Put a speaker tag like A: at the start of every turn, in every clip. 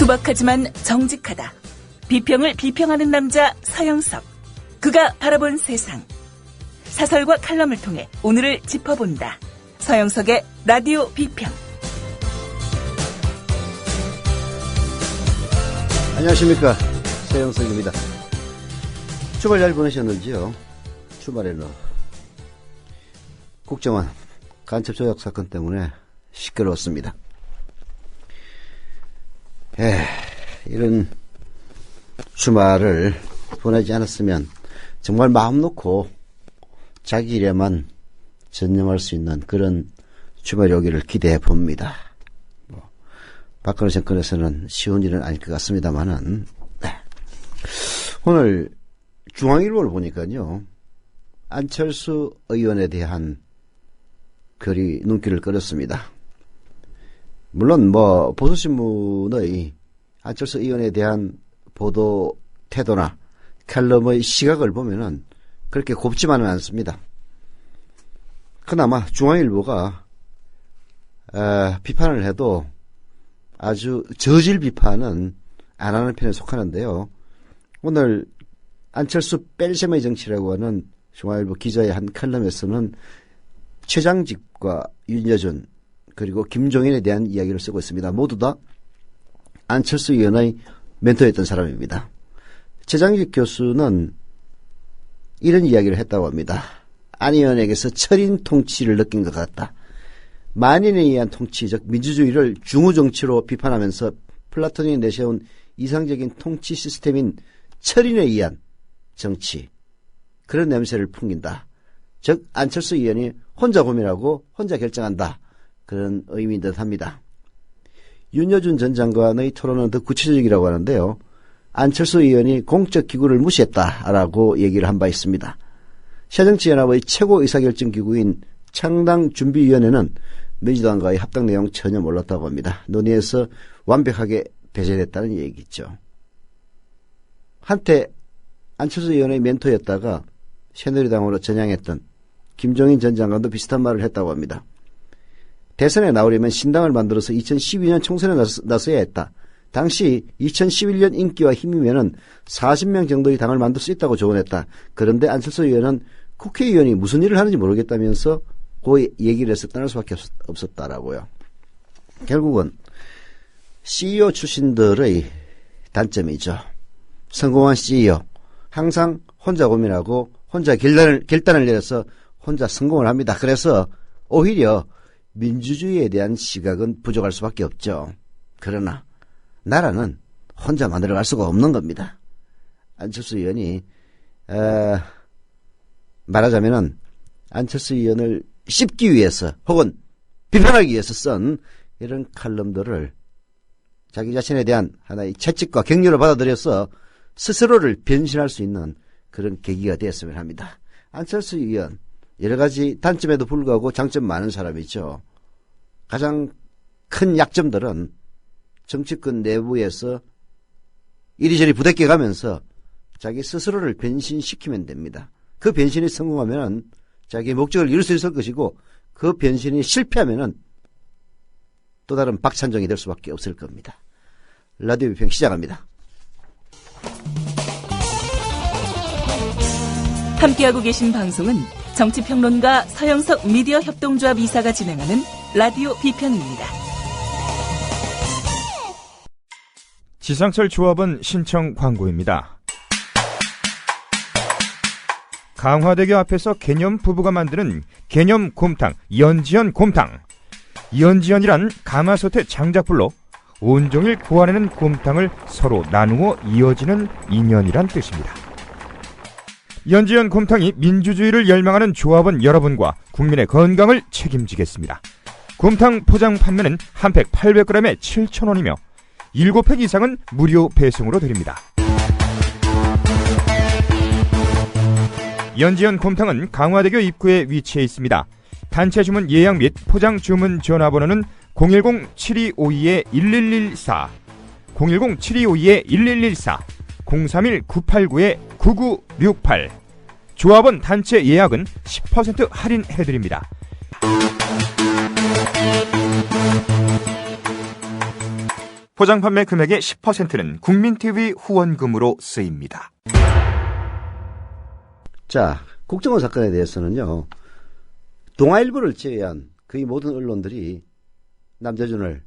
A: 투박하지만 정직하다. 비평을 비평하는 남자 서영석. 그가 바라본 세상. 사설과 칼럼을 통해 오늘을 짚어본다. 서영석의 라디오 비평.
B: 안녕하십니까, 서영석입니다. 주말 잘 보내셨는지요? 주말에는 국정원 간첩 조작 사건 때문에 시끄러웠습니다. 이런 주말을 보내지 않았으면 정말 마음 놓고 자기 일에만 전념할 수 있는 그런 주말이 오기를 기대해 봅니다. 박근혜 정권에서는 쉬운 일은 아닐 것 같습니다만은, 오늘 중앙일보를 보니까요, 안철수 의원에 대한 글이 눈길을 끌었습니다. 물론 보수신문의 안철수 의원에 대한 보도 태도나 칼럼의 시각을 보면은 그렇게 곱지만은 않습니다. 그나마 중앙일보가 비판을 해도 아주 저질 비판은 안 하는 편에 속하는데요. 오늘 안철수 뺄셈의 정치라고 하는 중앙일보 기자의 한 칼럼에서는 최장직과 윤여준 그리고 김종인에 대한 이야기를 쓰고 있습니다. 모두 다 안철수 의원의 멘토였던 사람입니다. 최장직 교수는 이런 이야기를 했다고 합니다. 안 의원에게서 철인 통치를 느낀 것 같다. 만인에 의한 통치, 즉 민주주의를 중우정치로 비판하면서 플라톤이 내세운 이상적인 통치 시스템인 철인에 의한 정치, 그런 냄새를 풍긴다. 즉 안철수 의원이 혼자 고민하고 혼자 결정한다. 그런 의미인 듯합니다. 윤여준 전 장관의 토론은 더 구체적이라고 하는데요. 안철수 의원이 공적 기구를 무시했다라고 얘기를 한 바 있습니다. 새정치연합의 최고 의사결정기구인 창당준비위원회는 민주당과의 합당 내용 전혀 몰랐다고 합니다. 논의에서 완벽하게 배제됐다는 얘기죠. 한때 안철수 의원의 멘토였다가 새누리당으로 전향했던 김종인 전 장관도 비슷한 말을 했다고 합니다. 대선에 나오려면 신당을 만들어서 2012년 총선에 나서야 했다. 당시 2011년 인기와 힘이면은 40명 정도의 당을 만들 수 있다고 조언했다. 그런데 안철수 의원은 국회의원이 무슨 일을 하는지 모르겠다면서 그 얘기를 해서 떠날 수밖에 없었다라고요. 결국은 CEO 출신들의 단점이죠. 성공한 CEO 항상 혼자 고민하고 혼자 결단을 내려서 혼자 성공을 합니다. 그래서 오히려 민주주의에 대한 시각은 부족할 수밖에 없죠. 그러나 나라는 혼자 만들어갈 수가 없는 겁니다. 안철수 의원이 말하자면은 안철수 의원을 씹기 위해서 혹은 비판하기 위해서 쓴 이런 칼럼들을 자기 자신에 대한 하나의 채찍과 격려를 받아들여서 스스로를 변신할 수 있는 그런 계기가 되었으면 합니다. 안철수 의원 여러 가지 단점에도 불구하고 장점 많은 사람이죠. 가장 큰 약점들은 정치권 내부에서 이리저리 부대껴 가면서 자기 스스로를 변신시키면 됩니다. 그 변신이 성공하면 자기의 목적을 이룰 수 있을 것이고 그 변신이 실패하면 또 다른 박찬종이 될 수밖에 없을 겁니다. 라디오 비평 시작합니다.
A: 함께하고 계신 방송은 정치평론가 서영석 미디어 협동조합 이사가 진행하는 라디오 비평입니다.
C: 지상철 조합원 신청 광고입니다. 강화대교 앞에서 개념 부부가 만드는 개념 곰탕 연지연 곰탕. 연지연이란 가마솥의 장작불로 온종일 구워내는 곰탕을 서로 나누어 이어지는 인연이란 뜻입니다. 연지연 곰탕이 민주주의를 열망하는 조합원 여러분과 국민의 건강을 책임지겠습니다. 곰탕 포장 판매는 한 팩 800g에 7,000원이며 7팩 이상은 무료 배송으로 드립니다. 연지연 곰탕은 강화대교 입구에 위치해 있습니다. 단체 주문 예약 및 포장 주문 전화번호는 010-7252-1114, 010-7252-1114, 031-989-9968. 조합원 단체 예약은 10% 할인해드립니다. 포장 판매 금액의 10%는 국민TV 후원금으로 쓰입니다.
B: 자, 국정원 사건에 대해서는요, 동아일보를 제외한 거의 모든 언론들이 남재준의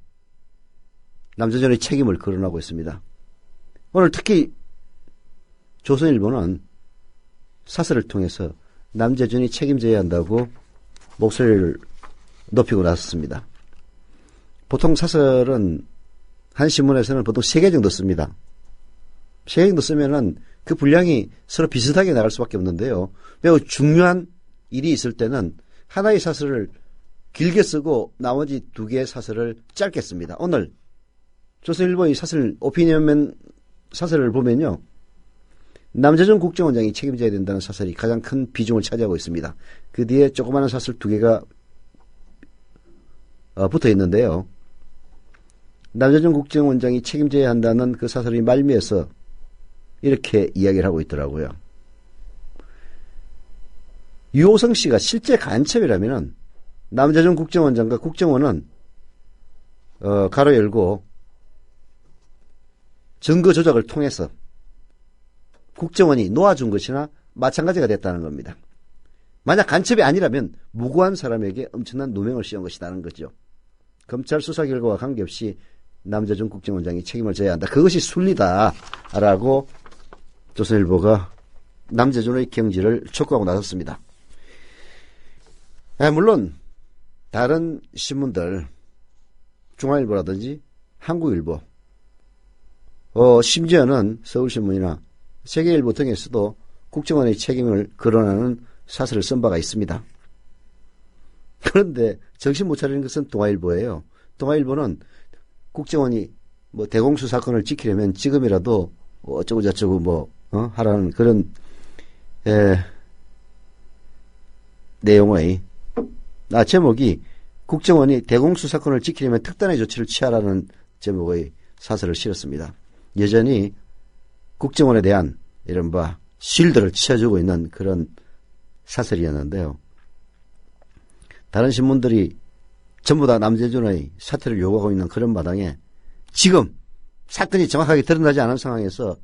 B: 책임을 거론하고 있습니다. 오늘 특히 조선일보는 사설을 통해서 남재준이 책임져야 한다고 목소리를 높이고 나섰습니다. 보통 사설은 한 신문에서는 보통 3개 정도 씁니다. 3개 정도 쓰면은 그 분량이 서로 비슷하게 나갈 수밖에 없는데요. 매우 중요한 일이 있을 때는 하나의 사설을 길게 쓰고 나머지 2개의 사설을 짧게 씁니다. 오늘 조선일보의 사설, 오피니언맨 사설을 보면요, 남재준 국정원장이 책임져야 된다는 사설이 가장 큰 비중을 차지하고 있습니다. 그 뒤에 조그마한 사설 2개가 붙어 있는데요. 남재준 국정원장이 책임져야 한다는 그 사설이 말미에서 이렇게 이야기를 하고 있더라고요. 유호성 씨가 실제 간첩이라면은 남재준 국정원장과 국정원은 가로 열고 증거 조작을 통해서 국정원이 놓아준 것이나 마찬가지가 됐다는 겁니다. 만약 간첩이 아니라면 무고한 사람에게 엄청난 누명을 씌운 것이라는 거죠. 검찰 수사 결과와 관계없이 남재준 국정원장이 책임을 져야 한다. 그것이 순리다라고 조선일보가 남재준의 경지를 촉구하고 나섰습니다. 물론 다른 신문들, 중앙일보라든지 한국일보, 심지어는 서울신문이나 세계일보 등에서도 국정원의 책임을 거론하는 사설을 쓴 바가 있습니다. 그런데 정신 못 차리는 것은 동아일보예요. 동아일보는 국정원이 대공수 사건을 지키려면 지금이라도 어쩌고저쩌고 하라는 그런 내용의 제목이 국정원이 대공수 사건을 지키려면 특단의 조치를 취하라는 제목의 사설을 실었습니다. 여전히 국정원에 대한 이른바 실드를 치어주고 있는 그런 사설이었는데요. 다른 신문들이 전부 다 남재준의 사퇴를 요구하고 있는 그런 마당에 지금 사건이 정확하게 드러나지 않은 상황에서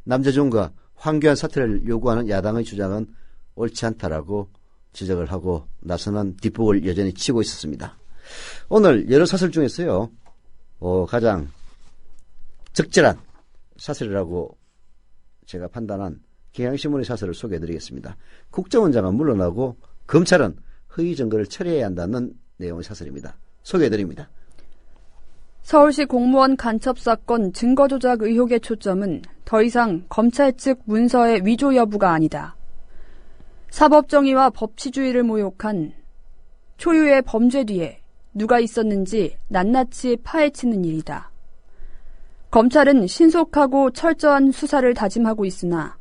B: 남재준과 황교안 사퇴를 요구하는 야당의 주장은 옳지 않다라고 지적을 하고 나서는 뒷북을 여전히 치고 있었습니다. 오늘 여러 사설 중에서요, 가장 적절한 사설이라고 제가 판단한 경향신문의 사설을 소개해드리겠습니다. 국정원장은 물러나고 검찰은 허위 증거를 처리해야 한다는 내용의 사설입니다. 소개해드립니다.
D: 서울시 공무원 간첩 사건 증거 조작 의혹의 초점은 더 이상 검찰 측 문서의 위조 여부가 아니다. 사법정의와 법치주의를 모욕한 초유의 범죄 뒤에 누가 있었는지 낱낱이 파헤치는 일이다. 검찰은 신속하고 철저한 수사를 다짐하고 있으나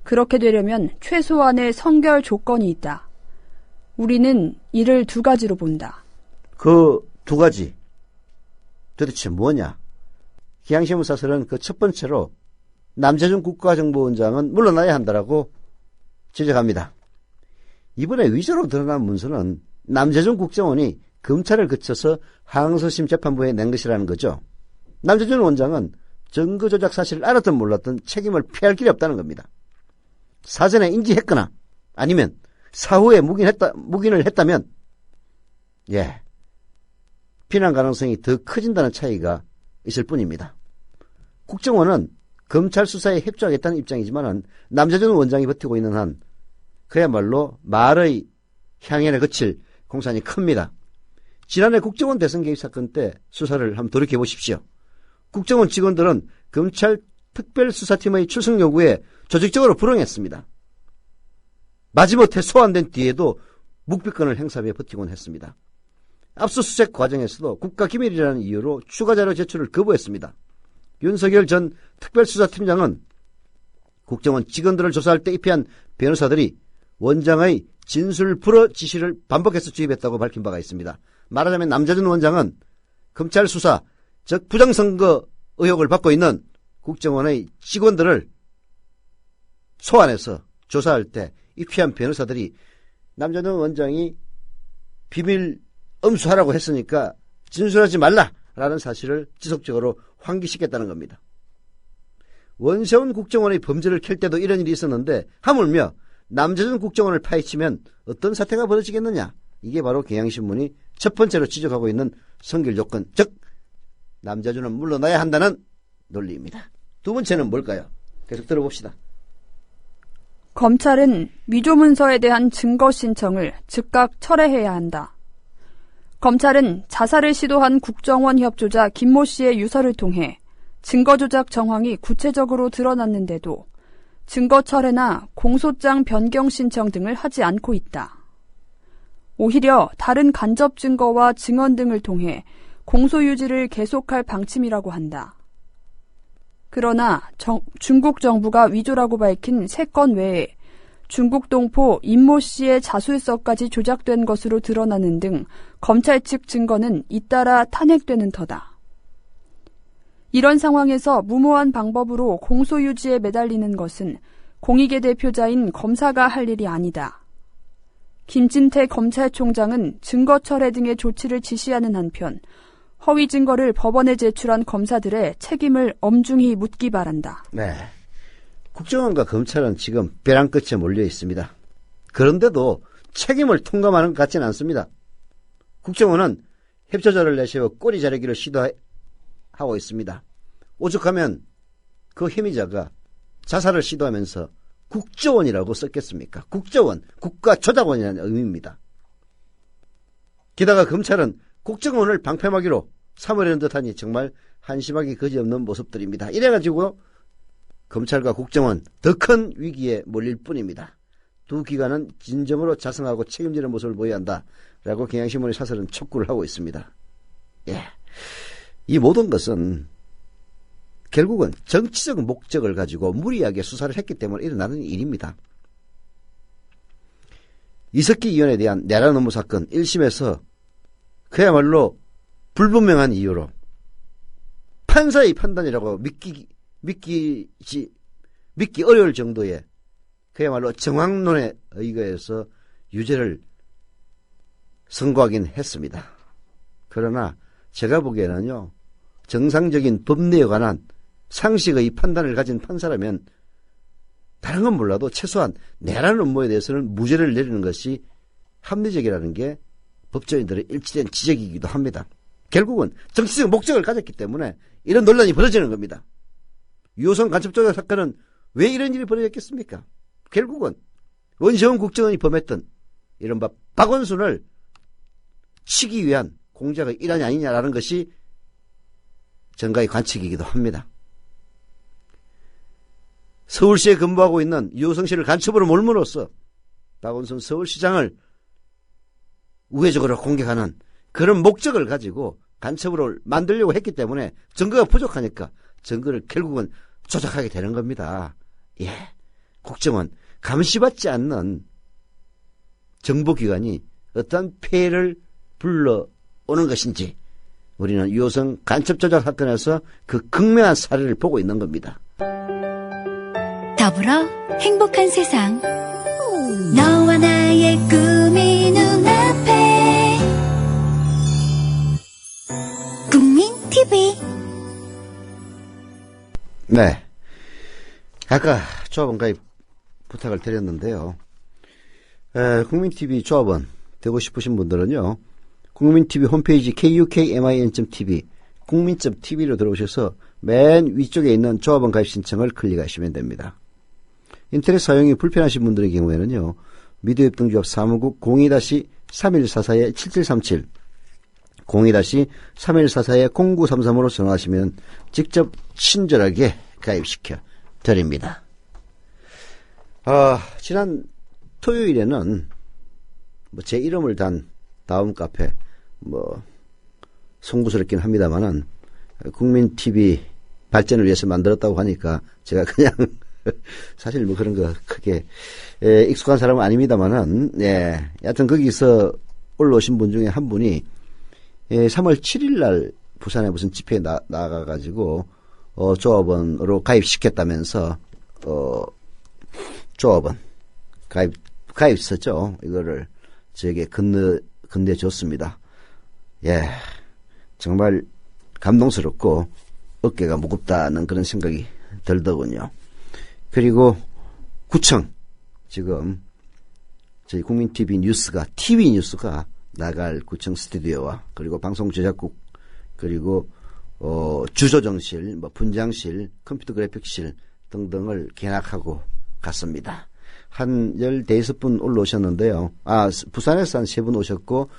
D: 그렇게 되려면 최소한의 선결 조건이 있다. 우리는 이를 2가지로 본다.
B: 그 2가지 도대체 뭐냐? 경향신문 사설은 그 첫 번째로 남재준 국가정보원장은 물러나야 한다라고 지적합니다. 이번에 위조로 드러난 문서는 남재준 국정원이 검찰을 거쳐서 항소심 재판부에 낸 것이라는 거죠. 남재준 원장은 증거 조작 사실을 알았든 몰랐든 책임을 피할 길이 없다는 겁니다. 사전에 인지했거나 아니면 사후에 묵인을 했다면 피난 가능성이 더 커진다는 차이가 있을 뿐입니다. 국정원은 검찰 수사에 협조하겠다는 입장이지만 남재준 원장이 버티고 있는 한 그야말로 말의 향연에 그칠 공산이 큽니다. 지난해 국정원 대선 개입 사건 때 수사를 한번 돌이켜보십시오. 국정원 직원들은 검찰 특별수사팀의 출석 요구에 조직적으로 불응했습니다. 마지못해 소환된 뒤에도 묵비권을 행사하며 버티곤 했습니다. 압수수색 과정에서도 국가기밀이라는 이유로 추가 자료 제출을 거부했습니다. 윤석열 전 특별수사팀장은 국정원 직원들을 조사할 때 입회한 변호사들이 원장의 진술 불허 지시를 반복해서 주입했다고 밝힌 바가 있습니다. 말하자면 남재준 원장은 검찰 수사, 즉 부정선거 의혹을 받고 있는 국정원의 직원들을 소환해서 조사할 때 입회한 변호사들이 남재준 원장이 비밀 엄수하라고 했으니까 진술하지 말라라고 라는 사실을 지속적으로 환기시켰다는 겁니다. 원세훈 국정원의 범죄를 켤 때도 이런 일이 있었는데 하물며 남재준 국정원을 파헤치면 어떤 사태가 벌어지겠느냐. 이게 바로 경향신문이 첫 번째로 지적하고 있는 성결 요건, 즉 남재준은 물러나야 한다는 논리입니다. 두 번째는 뭘까요? 계속 들어봅시다.
D: 검찰은 위조문서에 대한 증거 신청을 즉각 철회해야 한다. 검찰은 자살을 시도한 국정원 협조자 김모 씨의 유서를 통해 증거 조작 정황이 구체적으로 드러났는데도 증거 철회나 공소장 변경 신청 등을 하지 않고 있다. 오히려 다른 간접 증거와 증언 등을 통해 공소 유지를 계속할 방침이라고 한다. 그러나 중국 정부가 위조라고 밝힌 3건 외에 중국 동포 임모 씨의 자술서까지 조작된 것으로 드러나는 등 검찰 측 증거는 잇따라 탄핵되는 터다. 이런 상황에서 무모한 방법으로 공소 유지에 매달리는 것은 공익의 대표자인 검사가 할 일이 아니다. 김진태 검찰총장은 증거 철회 등의 조치를 지시하는 한편 허위 증거를 법원에 제출한 검사들의 책임을 엄중히 묻기 바란다.
B: 네. 국정원과 검찰은 지금 벼랑 끝에 몰려 있습니다. 그런데도 책임을 통감하는 것 같지는 않습니다. 국정원은 협조자를 내세워 꼬리 자르기를 시도하고 있습니다. 오죽하면 그 혐의자가 자살을 시도하면서 국조원이라고 썼겠습니까? 국조원, 국가조작원이라는 의미입니다. 게다가 검찰은 국정원을 방패막이로 삼으려는 듯하니 정말 한심하기 그지없는 모습들입니다. 이래가지고 검찰과 국정원 더 큰 위기에 몰릴 뿐입니다. 두 기관은 진정으로 자성하고 책임지는 모습을 보여야 한다라고 경향신문의 사설은 촉구를 하고 있습니다. 예, 이 모든 것은 결국은 정치적 목적을 가지고 무리하게 수사를 했기 때문에 일어나는 일입니다. 이석기 의원에 대한 내란 업무 사건 1심에서 그야말로 불분명한 이유로 판사의 판단이라고 믿기 어려울 정도의 그야말로 정황론에 의거해서 유죄를 선고하긴 했습니다. 그러나 제가 보기에는요, 정상적인 법리에 관한 상식의 판단을 가진 판사라면 다른 건 몰라도 최소한 내란 업무에 대해서는 무죄를 내리는 것이 합리적이라는 게 법조인들의 일치된 지적이기도 합니다. 결국은 정치적 목적을 가졌기 때문에 이런 논란이 벌어지는 겁니다. 유호성 간첩 조작 사건은 왜 이런 일이 벌어졌겠습니까? 결국은 원세훈 국정원이 범했던 이른바 박원순을 치기 위한 공작의 일환이 아니냐라는 것이 정가의 관측이기도 합니다. 서울시에 근무하고 있는 유호성 씨를 간첩으로 몰므로써 박원순 서울시장을 우회적으로 공격하는 그런 목적을 가지고 간첩으로 만들려고 했기 때문에 증거가 부족하니까 증거를 결국은 조작하게 되는 겁니다. 예, 국정원 감시받지 않는 정보기관이 어떤 폐해를 불러오는 것인지 우리는 유호성 간첩 조작 사건에서 그 극명한 사례를 보고 있는 겁니다.
E: 더불어 행복한 세상 너와 나의 꿈이 눈앞에 국민TV.
B: 네, 아까 조합원 가입 부탁을 드렸는데요. 국민TV 조합원 되고 싶으신 분들은요, 국민TV 홈페이지 kukmin.tv 국민.tv로 들어오셔서 맨 위쪽에 있는 조합원 가입 신청을 클릭하시면 됩니다. 인터넷 사용이 불편하신 분들의 경우에는요, 미디어협동조합 사무국 02-3144-7737 02-3144-0933으로 전화하시면 직접 친절하게 가입시켜 드립니다. 지난 토요일에는 제 이름을 단 다음 카페 송구스럽긴 합니다만은 국민TV 발전을 위해서 만들었다고 하니까 제가 그냥 사실 그런 거 크게 익숙한 사람은 아닙니다만은, 예, 여하튼 거기서 올라오신 분 중에 한 분이 3월 7일 날 부산에 무슨 집회에 나가가지고 조합원으로 가입시켰다면서 조합원 가입서죠. 이거를 저에게 건네줬습니다. 예, 정말 감동스럽고 어깨가 무겁다는 그런 생각이 들더군요. 그리고 구청, 지금 저희 국민TV 뉴스가, TV 뉴스가 나갈 구청 스튜디오와 그리고 방송 제작국, 그리고 주조정실, 분장실, 컴퓨터 그래픽실 등등을 개학하고 갔습니다. 한 15분 올라오셨는데요. 부산에서 한 3분 오셨고,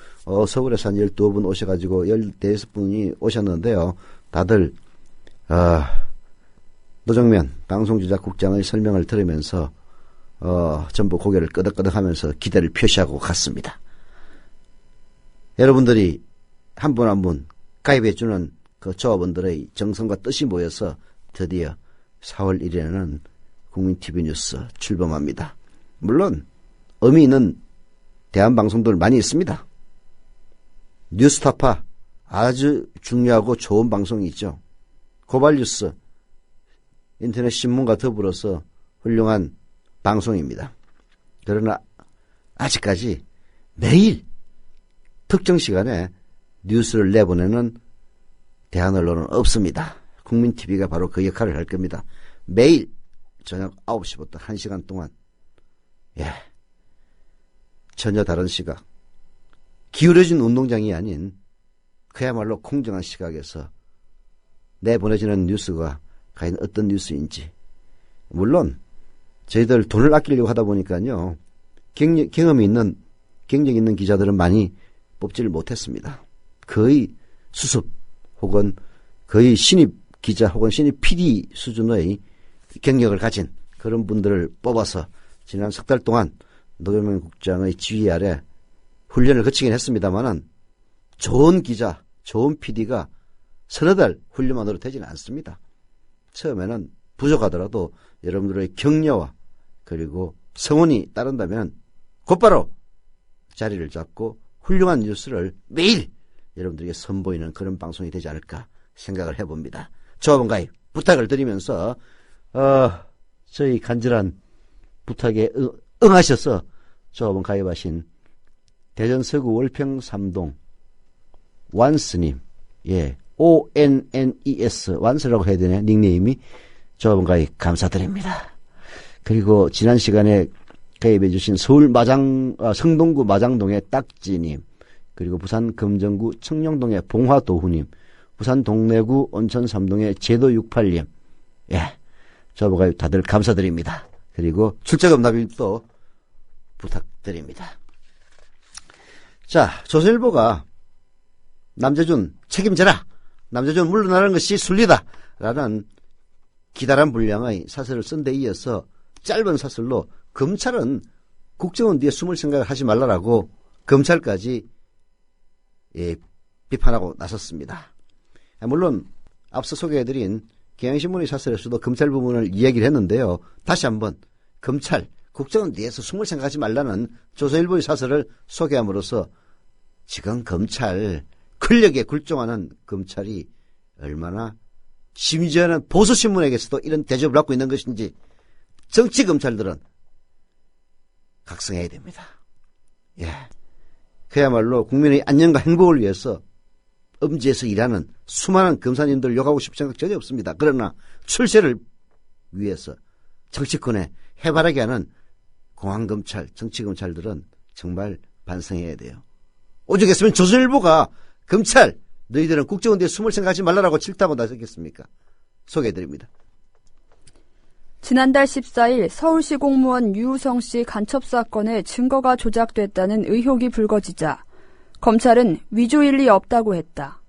B: 서울에서 한 12분 오셔가지고 15분이 오셨는데요. 다들, 노정면 방송제작국장의 설명을 들으면서, 전부 고개를 끄덕끄덕 하면서 기대를 표시하고 갔습니다. 여러분들이 한 분 한 분 가입해주는 그 조합원들의 정성과 뜻이 모여서 드디어 4월 1일에는 국민TV 뉴스 출범합니다. 물론 의미 있는 대한방송들 많이 있습니다. 뉴스타파 아주 중요하고 좋은 방송이 있죠. 고발뉴스, 인터넷 신문과 더불어서 훌륭한 방송입니다. 그러나 아직까지 매일 특정 시간에 뉴스를 내보내는 대한언론은 없습니다. 국민TV가 바로 그 역할을 할 겁니다. 매일 저녁 9시부터 1시간 동안 전혀 다른 시각, 기울어진 운동장이 아닌 그야말로 공정한 시각에서 내보내지는 뉴스가 과연 어떤 뉴스인지. 물론 저희들 돈을 아끼려고 하다 보니까요, 경험이 있는, 경력 있는 기자들은 많이 뽑지를 못했습니다. 거의 수습 혹은 거의 신입 기자 혹은 신입 PD 수준의 경력을 가진 그런 분들을 뽑아서 지난 석 달 동안 노정면 국장의 지휘 아래 훈련을 거치긴 했습니다만은 좋은 기자, 좋은 PD가 서너 달 훈련만으로 되지는 않습니다. 처음에는 부족하더라도 여러분들의 격려와 그리고 성원이 따른다면 곧바로 자리를 잡고 훌륭한 뉴스를 매일 여러분들에게 선보이는 그런 방송이 되지 않을까 생각을 해봅니다. 조합원 가입 부탁을 드리면서 저희 간절한 부탁에 응하셔서 조합원 가입하신 대전 서구 월평 3동 완스님, ONNES 완스라고 해야 되네, 닉네임이. 조합원 가입 감사드립니다. 그리고 지난 시간에 가입해 주신 서울 성동구 마장동의 딱지님, 그리고 부산 금정구 청룡동의 봉화도후님, 부산 동래구 온천 3동의 제도68님, 조합원 가입 다들 감사드립니다. 그리고 출자금 납입도 부탁드립니다. 자, 조선일보가 남재준 책임져라, 남재준 물러나는 것이 순리다 라는 기다란 분량의 사설을 쓴 데 이어서 짧은 사설로 검찰은 국정원 뒤에 숨을 생각을 하지 말라라고 검찰까지 비판하고 나섰습니다. 물론 앞서 소개해드린 경향신문의 사설에서도 검찰 부분을 이야기를 했는데요. 다시 한번 검찰, 국정원 뒤에서 숨을 생각하지 말라는 조선일보의 사설을 소개함으로써 지금 검찰, 권력에 굴종하는 검찰이 얼마나, 심지어는 보수신문에게서도 이런 대접을 받고 있는 것인지 정치검찰들은 각성해야 됩니다. 그야말로 국민의 안녕과 행복을 위해서 엄지에서 일하는 수많은 검사님들 욕하고 싶은 생각 전혀 없습니다. 그러나 출세를 위해서 정치권에 해바라기 하는 공안검찰, 정치검찰들은 정말 반성해야 돼요. 오죽했으면 조선일보가 검찰, 너희들은 국정원 뒤에 숨을 생각하지 말라라고 질타하고 나섰겠습니까? 소개해드립니다.
D: 지난달 14일 서울시 공무원 유우성 씨 간첩 사건의 증거가 조작됐다는 의혹이 불거지자 검찰은 위조일리 없다고 했다.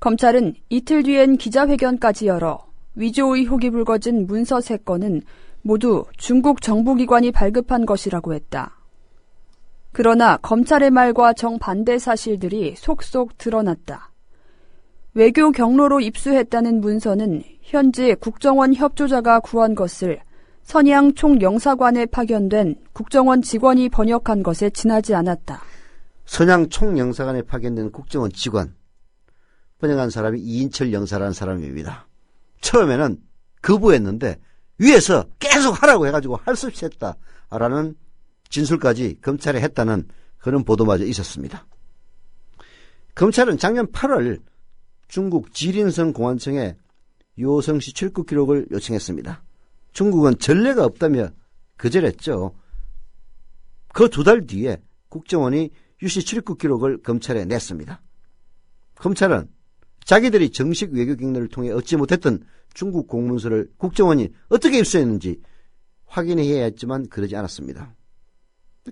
D: 검찰은 이틀 뒤엔 기자회견까지 열어 위조 의혹이 불거진 문서 3건은 모두 중국 정부기관이 발급한 것이라고 했다. 그러나 검찰의 말과 정반대 사실들이 속속 드러났다. 외교 경로로 입수했다는 문서는 현지 국정원 협조자가 구한 것을 선양 총영사관에 파견된 국정원 직원이 번역한 것에 지나지 않았다.
B: 선양 총영사관에 파견된 국정원 직원, 번역한 사람이 이인철 영사라는 사람입니다. 처음에는 거부했는데 위에서 계속 하라고 해가지고 할 수 없이 했다라는 진술까지 검찰에 했다는 그런 보도마저 있었습니다. 검찰은 작년 8월 중국 지린성 공안청에 요성씨 출국 기록을 요청했습니다. 중국은 전례가 없다며 거절했죠. 그 2달 뒤에 국정원이 유씨 출국 기록을 검찰에 냈습니다. 검찰은 자기들이 정식 외교 경로를 통해 얻지 못했던 중국 공문서를 국정원이 어떻게 입수했는지 확인해야 했지만 그러지 않았습니다.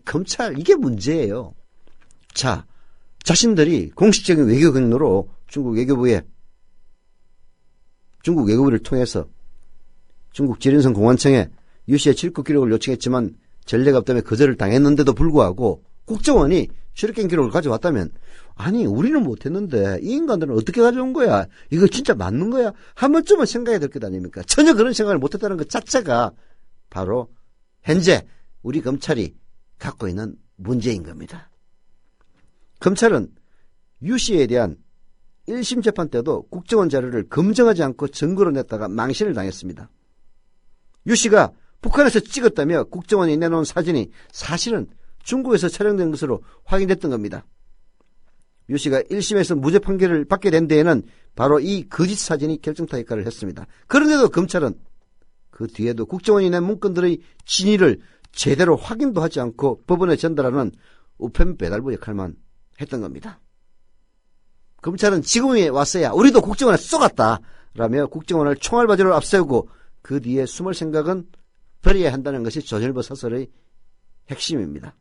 B: 검찰, 이게 문제예요. 자, 자신들이 공식적인 외교 경로로 중국 외교부를 통해서 중국 지린성 공안청에 유씨의 출국 기록을 요청했지만 전례가 없다며 거절을 당했는데도 불구하고 국정원이 출입경 기록을 가져왔다면, 아니 우리는 못했는데 이 인간들은 어떻게 가져온 거야? 이거 진짜 맞는 거야? 한 번쯤은 생각해야 될 것 아닙니까? 전혀 그런 생각을 못했다는 것 자체가 바로 현재 우리 검찰이 갖고 있는 문제인 겁니다. 검찰은 유씨에 대한 1심 재판 때도 국정원 자료를 검증하지 않고 증거로 냈다가 망신을 당했습니다. 유씨가 북한에서 찍었다며 국정원이 내놓은 사진이 사실은 중국에서 촬영된 것으로 확인됐던 겁니다. 유씨가 1심에서 무죄 판결을 받게 된 데에는 바로 이 거짓 사진이 결정타 역할을 했습니다. 그런데도 검찰은 그 뒤에도 국정원이 낸 문건들의 진위를 제대로 확인도 하지 않고 법원에 전달하는 우편 배달부 역할만 했던 겁니다. 검찰은 지금에 왔어야 우리도 국정원에 쏘갔다 라며 국정원을 총알바지로 앞세우고 그 뒤에 숨을 생각은 버려야 한다는 것이 조선일보 사설의 핵심입니다.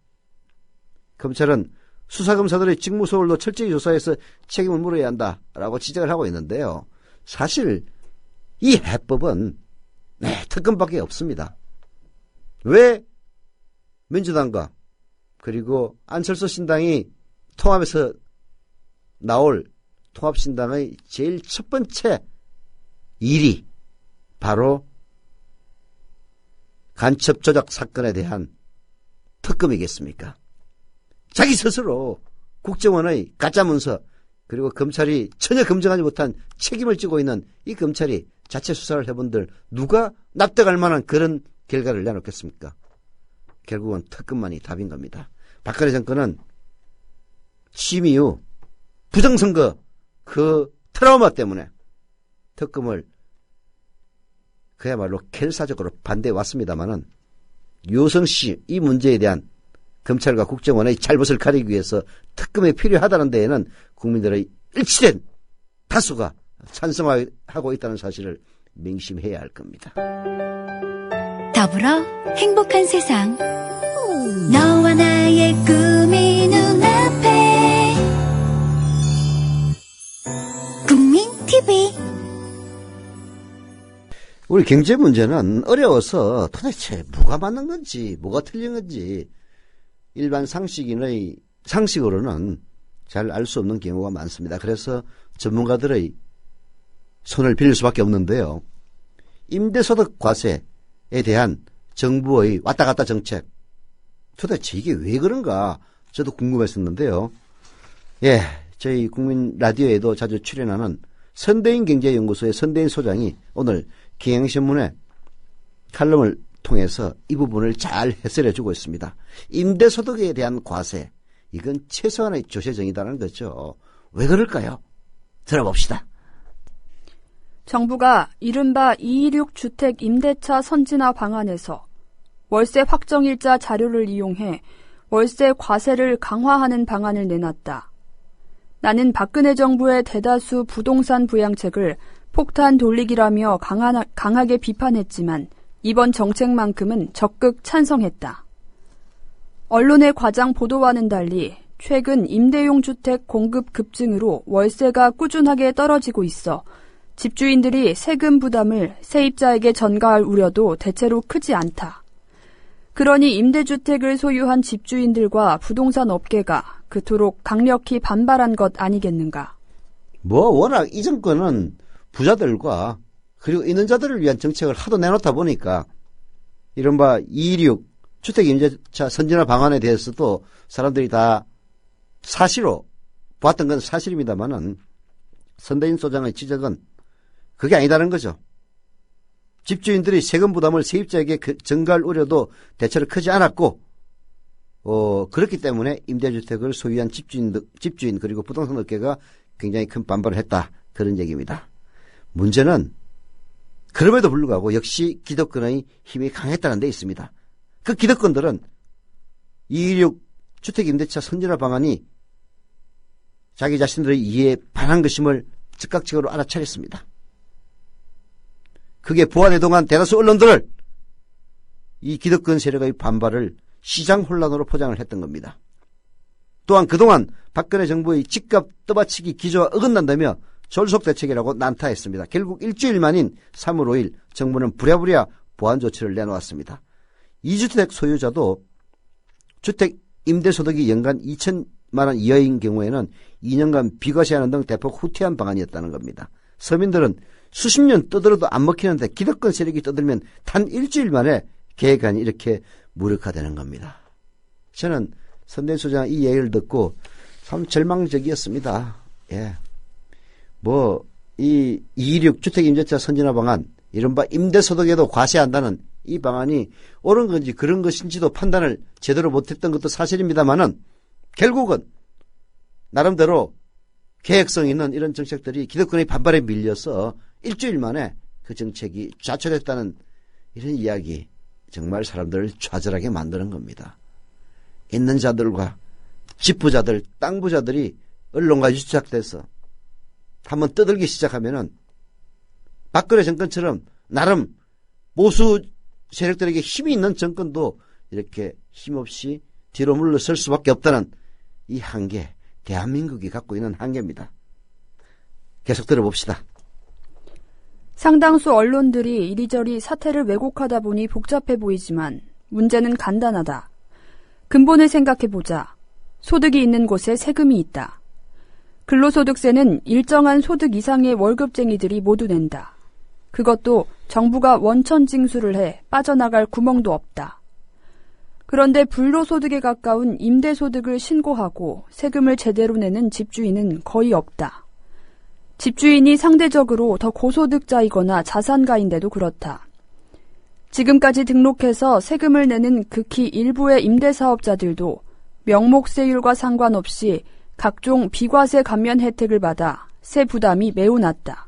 B: 검찰은 수사검사들의 직무소홀도 철저히 조사해서 책임을 물어야 한다라고 지적을 하고 있는데요. 사실 이 해법은 특검밖에 없습니다. 왜 민주당과 그리고 안철수 신당이 통합에서 나올 통합신당의 제일 첫 번째 일이 바로 간첩 조작 사건에 대한 특검이겠습니까? 자기 스스로 국정원의 가짜문서 그리고 검찰이 전혀 검증하지 못한 책임을 지고 있는 이 검찰이 자체 수사를 해본들 누가 납득할 만한 그런 결과를 내놓겠습니까? 결국은 특검만이 답인 겁니다. 박근혜 정권은 취임 이후 부정선거 그 트라우마 때문에 특검을 그야말로 켈사적으로 반대해 왔습니다마는 요성씨 이 문제에 대한 검찰과 국정원의 잘못을 가리기 위해서 특검이 필요하다는 데에는 국민들의 일치된 다수가 찬성하고 있다는 사실을 명심해야 할 겁니다.
E: 더불어 행복한 세상 너와 나의 꿈이 눈앞에 국민 TV.
B: 우리 경제 문제는 어려워서 도대체 뭐가 맞는 건지 뭐가 틀린 건지 일반 상식으로는 잘 알 수 없는 경우가 많습니다. 그래서 전문가들의 손을 빌릴 수밖에 없는데요. 임대소득 과세에 대한 정부의 왔다 갔다 정책, 도대체 이게 왜 그런가 저도 궁금했었는데요. 예, 저희 국민 라디오에도 자주 출연하는 선대인 경제연구소의 선대인 소장이 오늘 경향신문에 칼럼을 통해서 이 부분을 잘 해설해주고 있습니다. 임대소득에 대한 과세, 이건 최소한의 조세정의다는 거죠. 왜 그럴까요? 들어봅시다.
D: 정부가 이른바 226주택 임대차 선진화 방안에서 월세 확정일자 자료를 이용해 월세 과세를 강화하는 방안을 내놨다. 나는 박근혜 정부의 대다수 부동산 부양책을 폭탄 돌리기라며 강하게 비판했지만 이번 정책만큼은 적극 찬성했다. 언론의 과장 보도와는 달리 최근 임대용 주택 공급 급증으로 월세가 꾸준하게 떨어지고 있어 집주인들이 세금 부담을 세입자에게 전가할 우려도 대체로 크지 않다. 그러니 임대주택을 소유한 집주인들과 부동산 업계가 그토록 강력히 반발한 것 아니겠는가.
B: 워낙 이 정권은 부자들과 그리고 있는 자들을 위한 정책을 하도 내놓다 보니까 이른바 226 주택임대차 선진화 방안에 대해서도 사람들이 다 사실로 봤던 건 사실입니다만은 선대인 소장의 지적은 그게 아니다는 거죠. 집주인들이 세금 부담을 세입자에게 전가할 우려도 대체로 크지 않았고 그렇기 때문에 임대주택을 소유한 집주인 그리고 부동산 업계가 굉장히 큰 반발을 했다. 그런 얘기입니다. 문제는 그럼에도 불구하고 역시 기득권의 힘이 강했다는 데 있습니다. 그 기득권들은 216 주택임대차 선진화 방안이 자기 자신들의 이해에 반한 것임을 즉각적으로 알아차렸습니다. 그게 부활의 동안 대다수 언론들을 이 기득권 세력의 반발을 시장 혼란으로 포장을 했던 겁니다. 또한 그동안 박근혜 정부의 집값 떠받치기 기조와 어긋난다며 졸속대책이라고 난타했습니다. 결국 일주일 만인 3월 5일 정부는 부랴부랴 보완 조치를 내놓았습니다. 2주택 소유자도 주택 임대소득이 연간 2천만 원 이하인 경우에는 2년간 비과세하는 등 대폭 후퇴한 방안이었다는 겁니다. 서민들은 수십 년 떠들어도 안 먹히는데 기득권 세력이 떠들면 단 일주일 만에 계획안이 이렇게 무력화되는 겁니다. 저는 선대인 소장 이 얘기를 듣고 참 절망적이었습니다. 예. 이 216 주택임대차 선진화 방안, 이른바 임대소득에도 과세한다는 이 방안이 옳은 건지 그런 것인지도 판단을 제대로 못했던 것도 사실입니다만은 결국은 나름대로 계획성 있는 이런 정책들이 기득권의 반발에 밀려서 일주일 만에 그 정책이 좌초됐다는 이런 이야기, 정말 사람들을 좌절하게 만드는 겁니다. 있는 자들과 집부자들, 땅부자들이 언론과 유착돼서 한번 떠들기 시작하면은 박근혜 정권처럼 나름 보수 세력들에게 힘이 있는 정권도 이렇게 힘없이 뒤로 물러설 수밖에 없다는 이 한계, 대한민국이 갖고 있는 한계입니다. 계속 들어봅시다.
D: 상당수 언론들이 이리저리 사태를 왜곡하다 보니 복잡해 보이지만 문제는 간단하다. 근본을 생각해보자. 소득이 있는 곳에 세금이 있다. 근로소득세는 일정한 소득 이상의 월급쟁이들이 모두 낸다. 그것도 정부가 원천 징수를 해 빠져나갈 구멍도 없다. 그런데 불로소득에 가까운 임대소득을 신고하고 세금을 제대로 내는 집주인은 거의 없다. 집주인이 상대적으로 더 고소득자이거나 자산가인데도 그렇다. 지금까지 등록해서 세금을 내는 극히 일부의 임대사업자들도 명목세율과 상관없이 각종 비과세 감면 혜택을 받아 세 부담이 매우 낮다.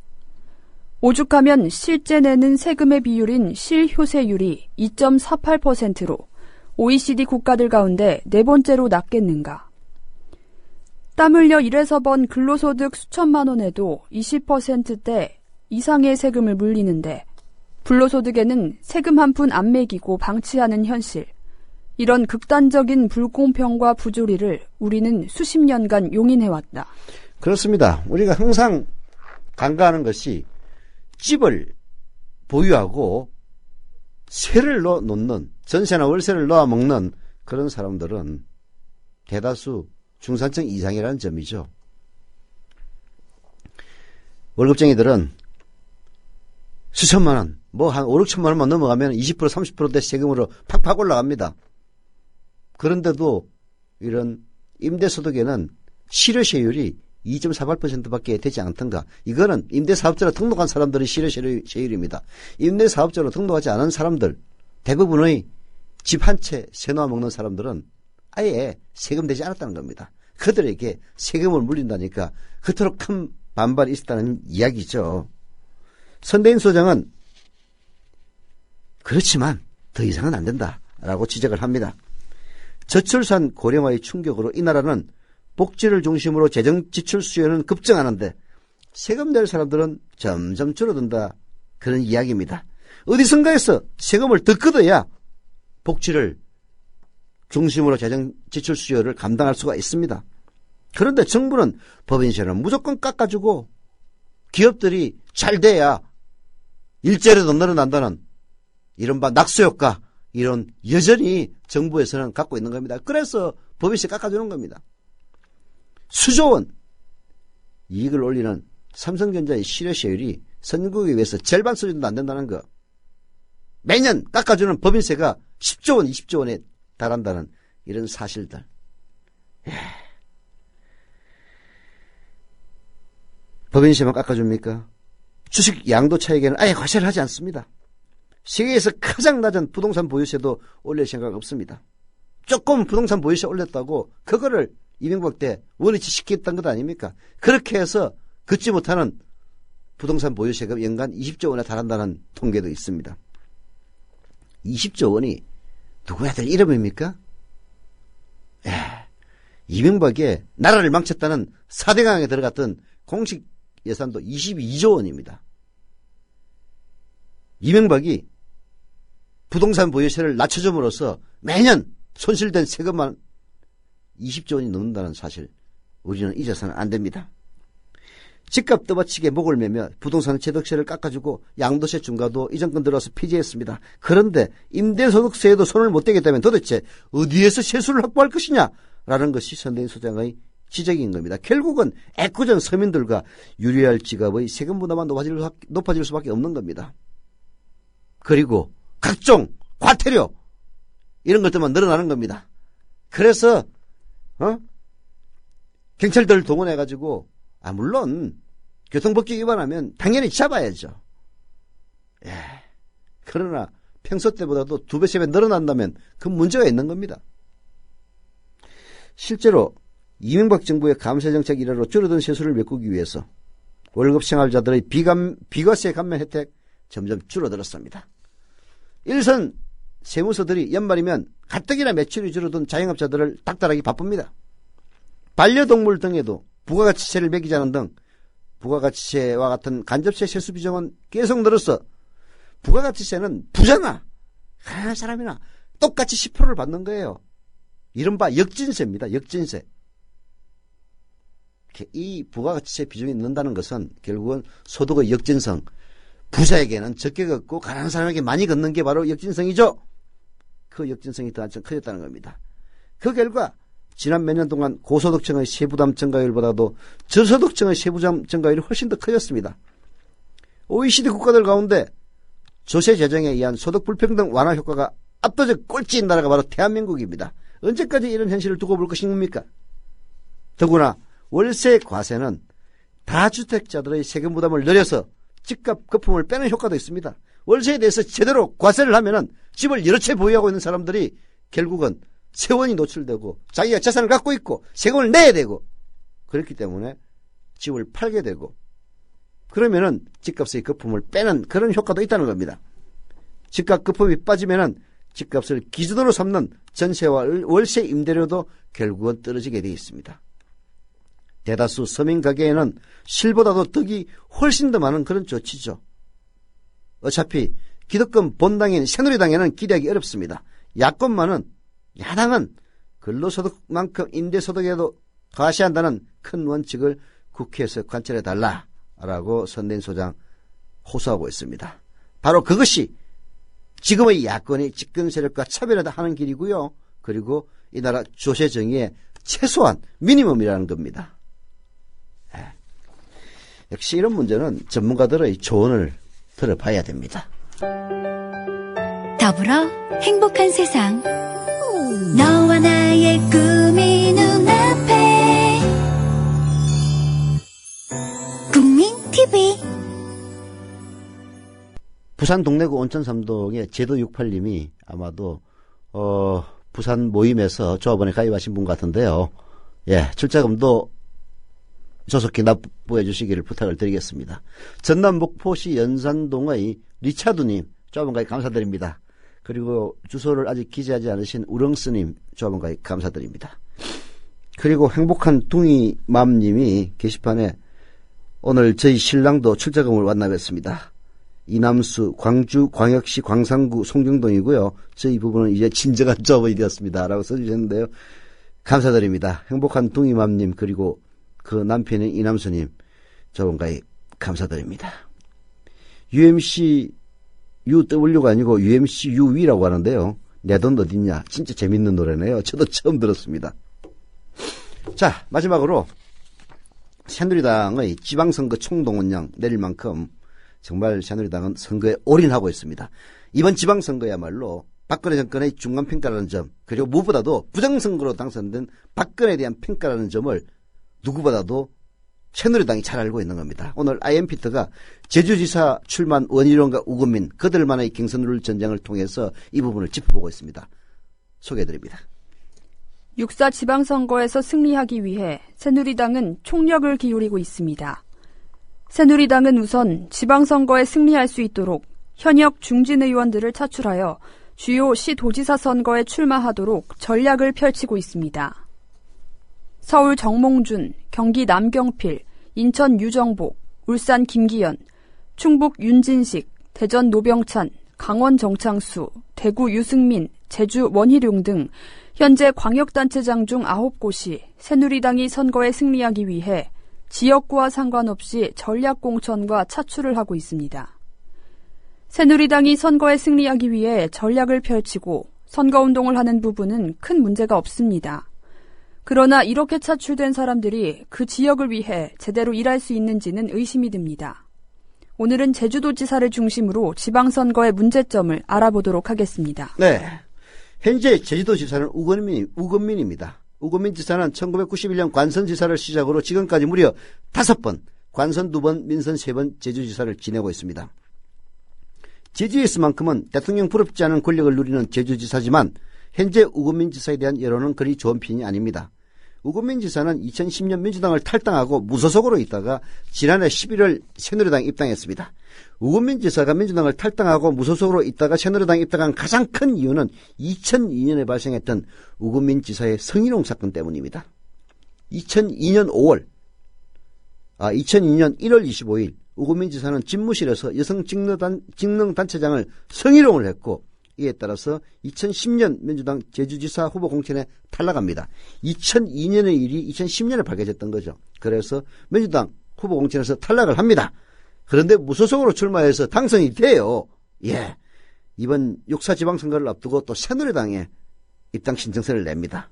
D: 오죽하면 실제 내는 세금의 비율인 실효세율이 2.48%로 OECD 국가들 가운데 네 번째로 낮겠는가. 땀 흘려 일해서 번 근로소득 수천만 원에도 20%대 이상의 세금을 물리는데 불로소득에는 세금 한 푼 안 매기고 방치하는 현실. 이런 극단적인 불공평과 부조리를 우리는 수십 년간 용인해왔다.
B: 그렇습니다. 우리가 항상 간과하는 것이 집을 보유하고 세를 놓는, 전세나 월세를 놓아 먹는 그런 사람들은 대다수 중산층 이상이라는 점이죠. 월급쟁이들은 수천만 원, 한 5, 6천만 원만 넘어가면 20%, 30%대 세금으로 팍팍 올라갑니다. 그런데도 이런 임대소득에는 실효세율이 2.48%밖에 되지 않던가. 이거는 임대사업자로 등록한 사람들의 실효세율입니다. 임대사업자로 등록하지 않은 사람들, 대부분의 집 한 채 세놓아 먹는 사람들은 아예 세금 내지 않았다는 겁니다. 그들에게 세금을 물린다니까 그토록 큰 반발이 있었다는 이야기죠. 선대인 소장은 그렇지만 더 이상은 안 된다라고 지적을 합니다. 저출산 고령화의 충격으로 이 나라는 복지를 중심으로 재정 지출 수요는 급증하는데 세금 낼 사람들은 점점 줄어든다. 그런 이야기입니다. 어디선가에서 세금을 더 걷어야 복지를 중심으로 재정 지출 수요를 감당할 수가 있습니다. 그런데 정부는 법인세는 무조건 깎아주고 기업들이 잘 돼야 일자리도 늘어난다는 이른바 낙수효과, 이런 여전히 정부에서는 갖고 있는 겁니다. 그래서 법인세 깎아주는 겁니다. 수조 원 이익을 올리는 삼성전자의 실효세율이 선진국에 비해서 절반 수준도 안 된다는 거. 매년 깎아주는 법인세가 10조 원, 20조 원에 달한다는 이런 사실들. 법인세만 깎아줍니까? 주식 양도 차익에는 아예 과세를 하지 않습니다. 세계에서 가장 낮은 부동산 보유세도 올릴 생각 없습니다. 조금 부동산 보유세 올렸다고 그거를 이명박 때 원위치 시켰던 것 아닙니까? 그렇게 해서 걷지 못하는 부동산 보유세금 연간 20조 원에 달한다는 통계도 있습니다. 20조 원이 누구야 될 이름입니까? 이명박의 나라를 망쳤다는 4대강에 들어갔던 공식 예산도 22조 원입니다. 이명박이 부동산 보유세를 낮춰줌으로써 매년 손실된 세금만 20조 원이 넘는다는 사실 우리는 잊어서는 안 됩니다. 집값 떠받치게 목을 매며 부동산 취득세를 깎아주고 양도세 중과도 이 정권 들어서 폐지했습니다. 그런데 임대소득세에도 손을 못 대겠다면 도대체 어디에서 세수를 확보할 것이냐라는 것이 선대인 소장의 지적인 겁니다. 결국은 애꿎은 서민들과 유리할 지갑의 세금 부담만 높아질 수밖에 없는 겁니다. 그리고 각종 과태료 이런 것들만 늘어나는 겁니다. 그래서 경찰들 동원해가지고 물론 교통법규 위반하면 당연히 잡아야죠. 그러나 평소 때보다도 2배, 3배 늘어난다면 그 문제가 있는 겁니다. 실제로 이명박 정부의 감세 정책 이래로 줄어든 세수를 메꾸기 위해서 월급 생활자들의 비과세 감면 혜택 점점 줄어들었습니다. 일선 세무서들이 연말이면 가뜩이나 매출이 줄어든 자영업자들을 닥달하기 바쁩니다. 반려동물 등에도 부가가치세를 매기자는 등 부가가치세와 같은 간접세 세수 비중은 계속 늘어서 부가가치세는 부자나 가난한 사람이나 똑같이 10%를 받는 거예요. 이른바 역진세입니다. 역진세. 이 부가가치세 비중이 는다는 것은 결국은 소득의 역진성, 부자에게는 적게 걷고 가난한 사람에게 많이 걷는 게 바로 역진성이죠. 그 역진성이 더 한층 커졌다는 겁니다. 그 결과 지난 몇 년 동안 고소득층의 세부담 증가율보다도 저소득층의 세부담 증가율이 훨씬 더 커졌습니다. OECD 국가들 가운데 조세 재정에 의한 소득 불평등 완화 효과가 압도적 꼴찌인 나라가 바로 대한민국입니다. 언제까지 이런 현실을 두고 볼 것입니까? 더구나 월세 과세는 다주택자들의 세금 부담을 늘려서 집값 거품을 빼는 효과도 있습니다. 월세에 대해서 제대로 과세를 하면은 집을 여러 채 보유하고 있는 사람들이 결국은 세원이 노출되고 자기가 재산을 갖고 있고 세금을 내야 되고 그렇기 때문에 집을 팔게 되고 그러면은 집값의 거품을 빼는 그런 효과도 있다는 겁니다. 집값 거품이 빠지면은 집값을 기준으로 삼는 전세와 월세 임대료도 결국은 떨어지게 되어 있습니다. 대다수 서민 가게에는 실보다도 덕이 훨씬 더 많은 그런 조치죠. 어차피 기득권 본당인 새누리당에는 기대하기 어렵습니다. 야당은 근로소득만큼 임대소득에도 과세한다는 큰 원칙을 국회에서 관철해달라라고 선대인 소장 호소하고 있습니다. 바로 그것이 지금의 야권이 집권 세력과 차별하는 길이고요. 그리고 이 나라 조세 정의의 최소한 미니멈이라는 겁니다. 역시 이런 문제는 전문가들의 조언을 들어봐야 됩니다.
E: 더불어 행복한 세상 너와 나의 꿈이 눈앞에 국민TV
B: 부산 동래구 온천 삼동의 제도 68님이 아마도 부산 모임에서 조합원에 가입하신 분 같은데요. 출자금도 조속히 납부해 주시기를 부탁을 드리겠습니다. 전남 목포시 연산동의 리차드님 조합원 가입 감사드립니다. 그리고 주소를 아직 기재하지 않으신 우렁스님 조합원 가입 감사드립니다. 그리고 행복한 둥이맘님이 게시판에 오늘 저희 신랑도 출자금을 완납했습니다. 이남수 광주광역시 광산구 송정동이고요. 저희 부부는 이제 진정한 조합원이 되었습니다. 라고 써주셨는데요. 감사드립니다. 행복한 둥이맘님 그리고 그 남편인 이남수님 조합원 가입 감사드립니다. UMC UW가 아니고 UMC UW라고 하는데요. 내 돈 어딨냐. 진짜 재밌는 노래네요. 저도 처음 들었습니다. 자, 마지막으로 새누리당의 지방선거 총동원령 내릴 만큼 정말 새누리당은 선거에 올인하고 있습니다. 이번 지방선거야말로 박근혜 정권의 중간평가라는 점 그리고 무엇보다도 부정선거로 당선된 박근혜에 대한 평가라는 점을 누구보다도 새누리당이 잘 알고 있는 겁니다. 오늘 IMPT가 제주지사 출마한 원희룡과 우금민 그들만의 경선룰 전쟁을 통해서 이 부분을 짚어보고 있습니다. 소개해드립니다.
D: 6.4 지방선거에서 승리하기 위해 새누리당은 총력을 기울이고 있습니다. 새누리당은 우선 지방선거에 승리할 수 있도록 현역 중진 의원들을 차출하여 주요 시도지사 선거에 출마하도록 전략을 펼치고 있습니다. 서울 정몽준, 경기 남경필, 인천 유정복, 울산 김기현, 충북 윤진식, 대전 노병찬, 강원 정창수, 대구 유승민, 제주 원희룡 등 현재 광역단체장 중 9곳이 새누리당이 선거에 승리하기 위해 지역구와 상관없이 전략공천과 차출을 하고 있습니다. 새누리당이 선거에 승리하기 위해 전략을 펼치고 선거운동을 하는 부분은 큰 문제가 없습니다. 그러나 이렇게 차출된 사람들이 그 지역을 위해 제대로 일할 수 있는지는 의심이 듭니다. 오늘은 제주도지사를 중심으로 지방선거의 문제점을 알아보도록 하겠습니다.
B: 네. 현재 제주도지사는 우건민입니다. 우건민 지사는 1991년 관선지사를 시작으로 지금까지 무려 5번, 관선 2번, 민선 3번 제주지사를 지내고 있습니다. 제주에 있을만큼은 대통령 부럽지 않은 권력을 누리는 제주지사지만 현재 우건민 지사에 대한 여론은 그리 좋은 편이 아닙니다. 우건민 지사는 2010년 민주당을 탈당하고 무소속으로 있다가 지난해 11월 새누리당에 입당했습니다. 우건민 지사가 민주당을 탈당하고 무소속으로 있다가 새누리당에 입당한 가장 큰 이유는 2002년에 발생했던 우건민 지사의 성희롱 사건 때문입니다. 2002년 1월 25일 우건민 지사는 집무실에서 여성 직능단체장을 성희롱을 했고 이에 따라서 2010년 민주당 제주지사 후보 공천에 탈락합니다. 2002년의 일이 2010년에 밝혀졌던 거죠. 그래서 민주당 후보 공천에서 탈락을 합니다. 그런데 무소속으로 출마해서 당선이 돼요. 예. 이번 육사지방선거를 앞두고 또 새누리당에 입당 신청서를 냅니다.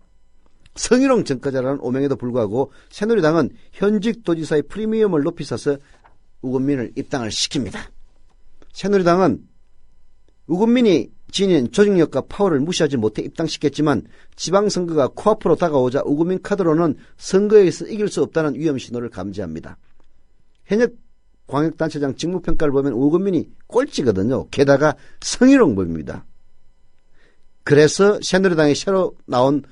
B: 성희롱 전과자라는 오명에도 불구하고 새누리당은 현직 도지사의 프리미엄을 높이 사서 우건민을 입당을 시킵니다. 새누리당은 우건민이 지닌 조직력과 파워를 무시하지 못해 입당시켰지만 지방선거가 코앞으로 다가오자 우건민 카드로는 선거에서 이길 수 없다는 위험 신호를 감지합니다. 현역 광역단체장 직무평가를 보면 우건민이 꼴찌거든요. 게다가 성희롱범입니다. 그래서 새누리당에 새로 나온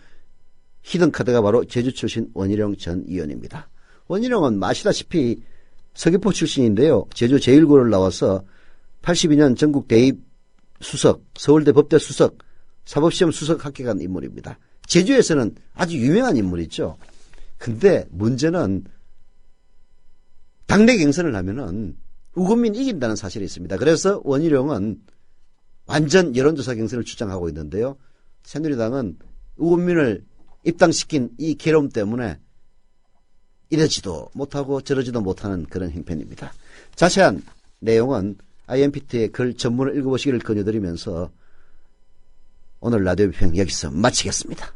B: 히든카드가 바로 제주 출신 원희룡 전 의원입니다. 원희룡은 아시다시피 서귀포 출신인데요. 제주 제1고를 나와서 82년 전국 대입 수석, 서울대 법대 수석, 사법시험 수석 합격한 인물입니다. 제주에서는 아주 유명한 인물이죠. 근데 문제는 당내 경선을 하면은 우건민이 이긴다는 사실이 있습니다. 그래서 원희룡은 완전 여론조사 경선을 주장하고 있는데요. 새누리당은 우건민을 입당시킨 이 괴로움 때문에 이러지도 못하고 저러지도 못하는 그런 형편입니다. 자세한 내용은 IMPT의 글 전문을 읽어보시기를 권유드리면서 오늘 라디오 비평 여기서 마치겠습니다.